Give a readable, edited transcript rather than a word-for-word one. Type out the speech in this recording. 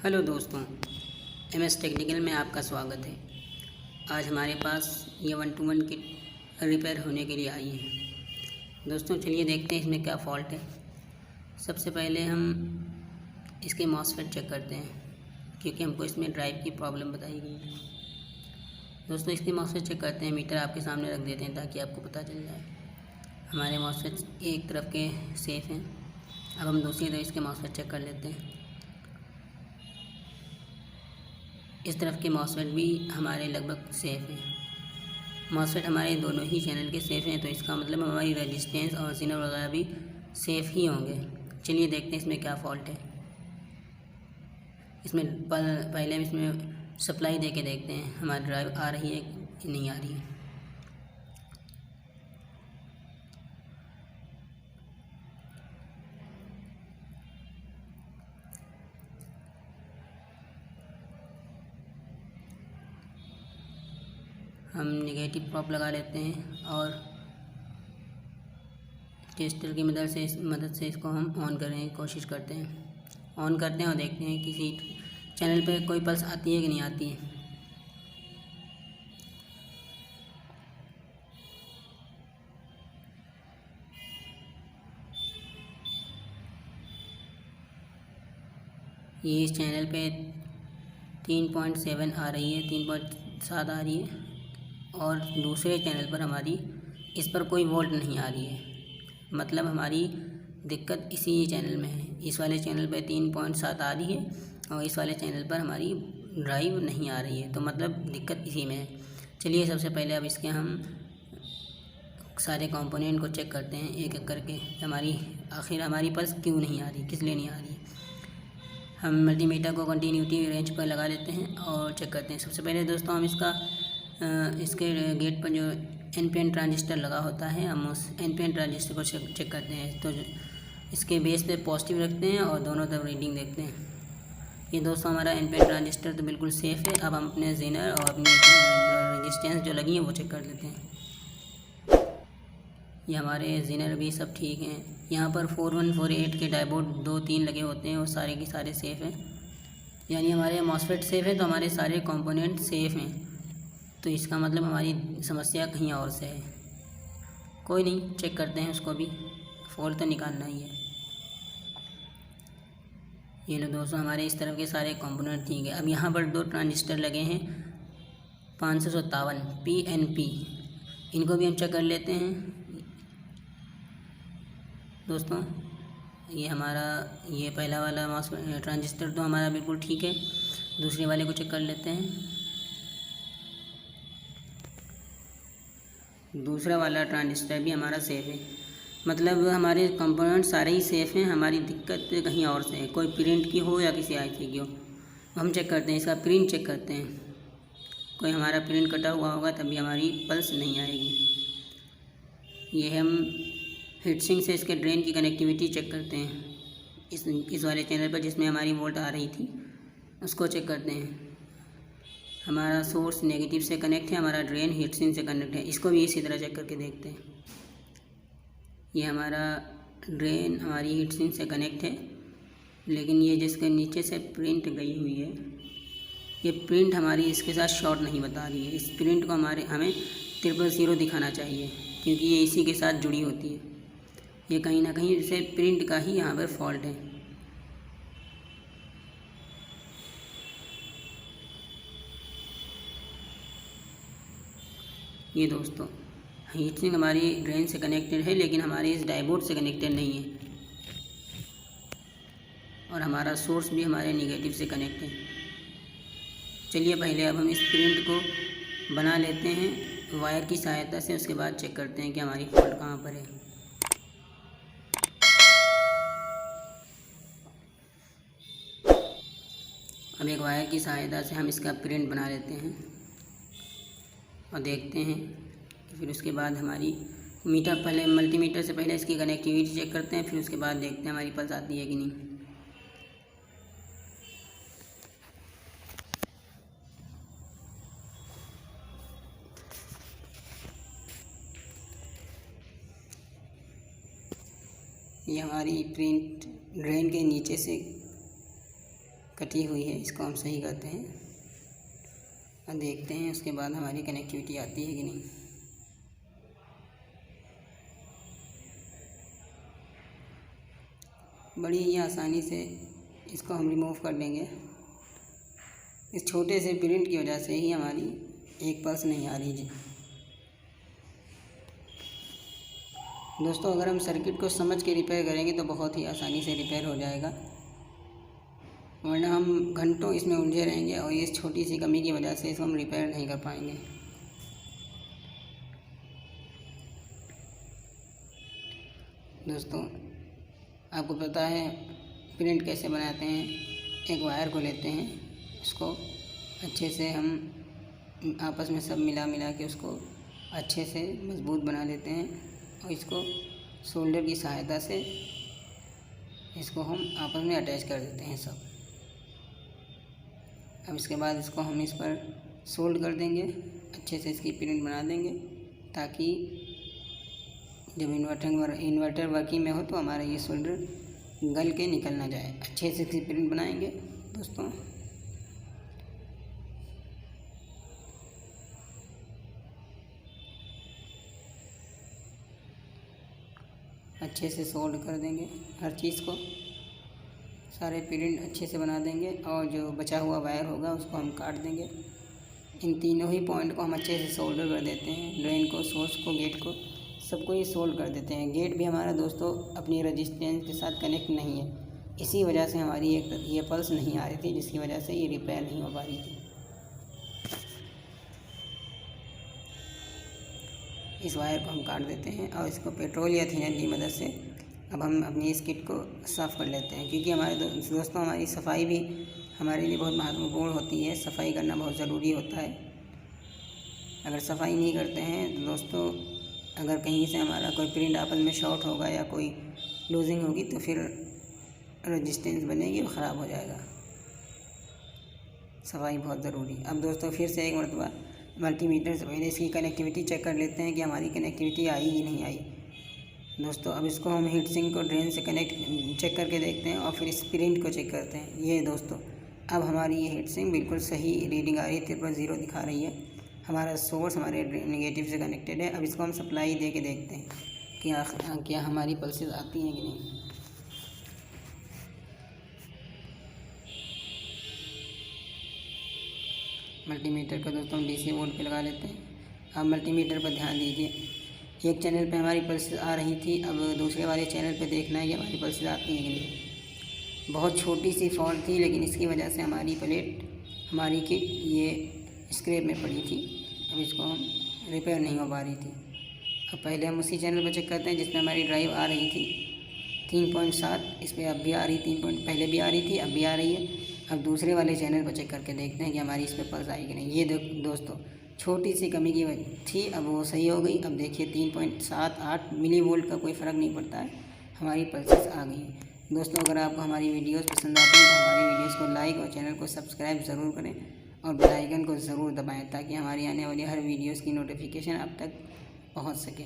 Hello दोस्तों, MS technical में आपका स्वागत है। आज हमारे पास ये 1-to-1 किट रिपेयर होने के लिए आई है। दोस्तों चलिए देखते हैं इसमें क्या फ़ॉल्ट है। सबसे पहले हम इसके मॉसफेट चेक करते हैं, क्योंकि हमको इसमें ड्राइव की प्रॉब्लम बताई गई है। दोस्तों इसके मॉसफेट चेक करते हैं। मीटर आपके सामने रख देते हैं ताकि आपको पता चल जाए। हमारे मॉसफेट एक तरफ के सेफ़ हैं। अब हम दूसरी तरफ इसके मॉसफेट चेक कर लेते हैं। इस तरफ के मॉसफेट भी हमारे लगभग सेफ़ हैं। मॉसफेट हमारे दोनों ही चैनल के सेफ़ हैं, तो इसका मतलब हमारी रेजिस्टेंस और सिग्नल वगैरह भी सेफ़ ही होंगे। चलिए देखते हैं इसमें क्या फ़ॉल्ट है। इसमें पहले हम इसमें सप्लाई दे के देखते हैं हमारी ड्राइव आ रही है कि नहीं आ रही है। हम नेगेटिव प्रॉप लगा लेते हैं और टेस्टर की मदद से इसको हम ऑन करने की कोशिश करते हैं। ऑन करते हैं और देखते हैं किसी चैनल पे कोई पल्स आती है कि नहीं आती है। ये इस चैनल पे 3.7 आ रही है, 3.7 आ रही है, और दूसरे चैनल पर हमारी इस पर कोई वोल्ट नहीं आ रही है। मतलब हमारी दिक्कत इसी चैनल में है। इस वाले चैनल पे 3.7 आ रही है और इस वाले चैनल पर हमारी ड्राइव नहीं आ रही है, तो मतलब दिक्कत इसी में है। चलिए सबसे पहले अब इसके हम सारे कंपोनेंट को चेक करते हैं एक एक करके। आखिर हमारी पल्स क्यों नहीं आ रही, किस लिए नहीं आ रही। हम मल्टीमीटर को कंटिन्यूटी रेंज पर लगा लेते हैं और चेक करते हैं। सबसे पहले दोस्तों हम इसके गेट पर जो NPN ट्रांजिस्टर लगा होता है, हम उस NPN ट्रांजिस्टर को चेक करते हैं। तो इसके बेस पे पॉजिटिव रखते हैं और दोनों तरफ रीडिंग देखते हैं। ये दोस्तों हमारा NPN ट्रांजिस्टर तो बिल्कुल सेफ़ है। अब हम अपने जेनर और अपनी रेजिस्टेंस जो लगी है वो चेक कर लेते हैं। ये हमारे जेनर भी सब ठीक हैं। यहाँ पर 4148 के डायोड 2-3 लगे होते हैं, वो सारे के सारे सेफ़ हैं। यानी हमारे मॉसफेट सेफ़ है तो हमारे सारे कंपोनेंट सेफ़ हैं। तो इसका मतलब हमारी समस्या कहीं और से है। कोई नहीं, चेक करते हैं उसको भी। फॉल्ट तो निकालना ही है। ये लो दोस्तों, हमारे इस तरफ के सारे कंपोनेंट ठीक है। अब यहाँ पर 2 ट्रांजिस्टर लगे हैं 557 PNP, इनको भी हम चेक कर लेते हैं। दोस्तों ये पहला वाला ट्रांजिस्टर तो हमारा बिल्कुल ठीक है। दूसरे वाले को चेक कर लेते हैं। दूसरा वाला ट्रांजिस्टर भी हमारा सेफ़ है। मतलब हमारे कंपोनेंट सारे ही सेफ़ हैं। हमारी दिक्कत कहीं और से है, कोई प्रिंट की हो या किसी IC की हो। हम चेक करते हैं, इसका प्रिंट चेक करते हैं। कोई हमारा प्रिंट कटा हुआ होगा तभी हमारी पल्स नहीं आएगी। ये हम हीटसिंक से इसके ड्रेन की कनेक्टिविटी चेक करते हैं। इस वाले चैनल पर जिसमें हमारी वोल्ट आ रही थी उसको चेक करते हैं। हमारा सोर्स नेगेटिव से कनेक्ट है, हमारा ड्रेन हीटसिंक से कनेक्ट है। इसको भी इसी तरह चेक करके देखते हैं। ये हमारा ड्रेन हमारी हीटसिंक से कनेक्ट है, लेकिन ये जिसके नीचे से प्रिंट गई हुई है, ये प्रिंट हमारी इसके साथ शॉर्ट नहीं बता रही है। इस प्रिंट को हमें 000 दिखाना चाहिए, क्योंकि ये इसी के साथ जुड़ी होती है। ये कहीं ना कहीं से प्रिंट का ही यहाँ पर फॉल्ट है। ये दोस्तों हीटसिंक हमारी ड्रेन से कनेक्टेड है, लेकिन हमारे इस डायोड से कनेक्टेड नहीं है, और हमारा सोर्स भी हमारे नेगेटिव से कनेक्ट है। चलिए पहले अब हम इस प्रिंट को बना लेते हैं वायर की सहायता से। उसके बाद चेक करते हैं कि हमारी फॉल्ट कहाँ पर है। अब एक वायर की सहायता से हम इसका प्रिंट बना लेते हैं और देखते हैं कि फिर उसके बाद हमारी मल्टीमीटर से पहले इसकी कनेक्टिविटी चेक करते हैं, फिर उसके बाद देखते हैं हमारी पल्स आती है कि नहीं। ये हमारी प्रिंट ड्रेन के नीचे से कटी हुई है, इसको हम सही करते हैं और देखते हैं उसके बाद हमारी कनेक्टिविटी आती है कि नहीं। बड़ी ही आसानी से इसको हम रिमूव कर लेंगे। इस छोटे से प्रिंट की वजह से ही हमारी एक पल्स नहीं आ रही जी। दोस्तों, अगर हम सर्किट को समझ के रिपेयर करेंगे तो बहुत ही आसानी से रिपेयर हो जाएगा, वरना हम घंटों इसमें उलझे रहेंगे और इस छोटी सी कमी की वजह से इसको हम रिपेयर नहीं कर पाएंगे। दोस्तों, आपको पता है प्रिंट कैसे बनाते हैं। एक वायर को लेते हैं, उसको अच्छे से हम आपस में सब मिला के उसको अच्छे से मजबूत बना लेते हैं और इसको सोल्डर की सहायता से इसको हम आपस में अटैच कर देते हैं सब। अब इसके बाद इसको हम इस पर सोल्ड कर देंगे, अच्छे से इसकी प्रिंट बना देंगे ताकि जब इन्वर्टर वर्किंग में हो तो हमारा ये सोल्डर गल के निकल ना जाए। अच्छे से इसकी प्रिंट बनाएंगे दोस्तों। अच्छे से सोल्ड कर देंगे हर चीज़ को, सारे प्रिंट अच्छे से बना देंगे और जो बचा हुआ वायर होगा उसको हम काट देंगे। इन तीनों ही पॉइंट को हम अच्छे से सोल्डर कर देते हैं, ड्रेन को, सोर्स को, गेट को, सबको ये सोल्ड कर देते हैं। गेट भी हमारा दोस्तों अपनी रजिस्टेंस के साथ कनेक्ट नहीं है, इसी वजह से हमारी ये पल्स नहीं आ रही थी, जिसकी वजह से ये रिपेयर नहीं हो पा रही थी। इस वायर को हम काट देते हैं और इसको पेट्रोल या थिनर की मदद से अब हम अपनी इस किट को साफ़ कर लेते हैं, क्योंकि हमारे दोस्तों हमारी सफाई भी हमारे लिए बहुत महत्वपूर्ण होती है। सफाई करना बहुत ज़रूरी होता है। अगर सफाई नहीं करते हैं तो दोस्तों, अगर कहीं से हमारा कोई प्रिंट आपस में शॉर्ट होगा या कोई लूजिंग होगी तो फिर रेजिस्टेंस बनेगी और ख़राब हो जाएगा। सफाई बहुत ज़रूरी। अब दोस्तों फिर से एक मरतबा मल्टीमीटर से पहले इसकी कनेक्टिविटी चेक कर लेते हैं कि हमारी कनेक्टिविटी आई कि नहीं आई। दोस्तों, अब इसको हम हीट सिंक को ड्रेन से चेक करके देखते हैं और फिर इस प्रिंट को चेक करते हैं। ये दोस्तों, अब हमारी ये हीट सिंक बिल्कुल सही रीडिंग आ रही है, 0 दिखा रही है। हमारा सोर्स हमारे नेगेटिव से कनेक्टेड है। अब इसको हम सप्लाई दे के देखते हैं कि क्या हमारी पल्सेस आती हैं कि नहीं। मल्टीमीटर को दोस्तों हम DC बोर्ड पे लगा लेते हैं। अब मल्टीमीटर पर ध्यान दीजिए, एक चैनल पे हमारी पल्सेस आ रही थी, अब दूसरे वाले चैनल पे देखना है कि हमारी पल्सेस आती हैं कि नहीं। बहुत छोटी सी फॉल्ट थी, लेकिन इसकी वजह से हमारी हमारी किट ये स्क्रैप में पड़ी थी। अब इसको हम रिपेयर नहीं हो पा रही थी। अब पहले हम उसी चैनल पर चेक करते हैं जिसमें हमारी ड्राइव आ रही थी 3.7, इस पर अब भी आ रही, 3 पहले भी आ रही थी, अब भी आ रही है। अब दूसरे वाले चैनल पर चेक करके देखते हैं कि हमारी इस पर पल्स आई कि नहीं। ये दोस्तों छोटी सी कमी की थी, अब वो सही हो गई। अब देखिए 3.78 मिली वोल्ट का कोई फ़र्क नहीं पड़ता है, हमारी पल्सेस आ गई हैं। दोस्तों, अगर आपको हमारी वीडियोस पसंद आती हैं तो हमारी वीडियोस को लाइक और चैनल को सब्सक्राइब ज़रूर करें और बेल आइकन को ज़रूर दबाएं ताकि हमारी आने वाली हर वीडियोस की नोटिफिकेशन आप तक पहुंच सके।